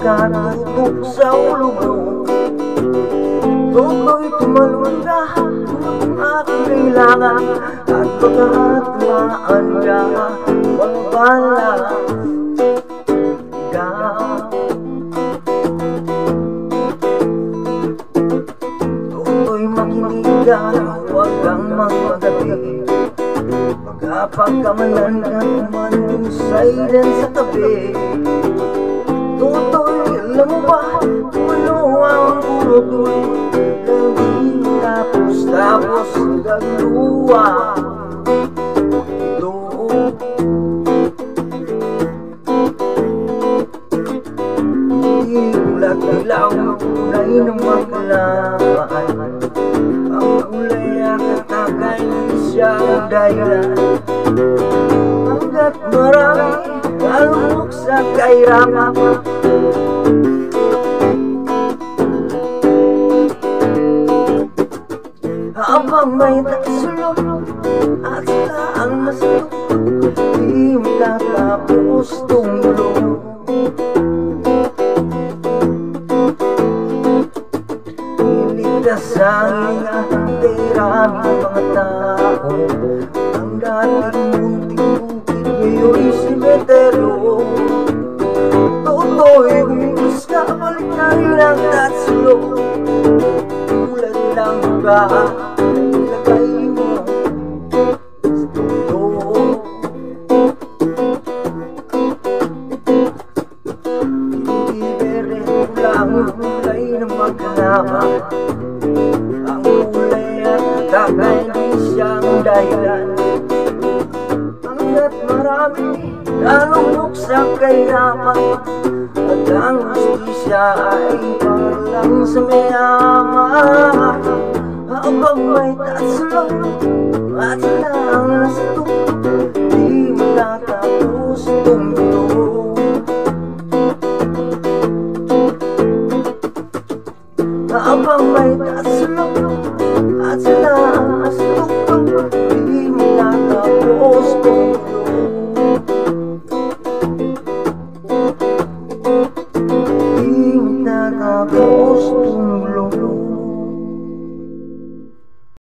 makatutok sa ulo mo. Toto'y tumalon ka kung aking kailangan, at pagkatamaan ka magbala ka. Toto'y makinig ka, huwag kang magpagabi. Pagkapagkamalan ka naman yung silent sa tabi. Toto'y alam mo ba kung ano ang puro-tuloy? Lagi tapos gagluwa ito. Hindi ulat dilaw, tunay ng magkalaman. Ang kulay at katagay ni siyang dahilan. Hanggat marami alok sa kahirapan, habang may tasulok at sila ang nasulok, di matatapos tumulo. Niligtas sa hininga kay maraming mga tao. Ang dating munting bukid ngayon'y simeteryo. Toto'y umiwas ka, balik na rin ang tatsulok. Tulad lang ba ilagay mo sa todo? Hindi bere lang kulay na magkalaman. Ang kulay at tagay di siyang dahilan. Hanggat marami nalulok sa kahirapan, at ang justisya ay parang sa mayaman. Habang may tatsulok at sila ang nasa tuktok, di matatapos itong mundo. Habang may tatsulok at sila ang nasa tuktok, di matatapos itong mundo.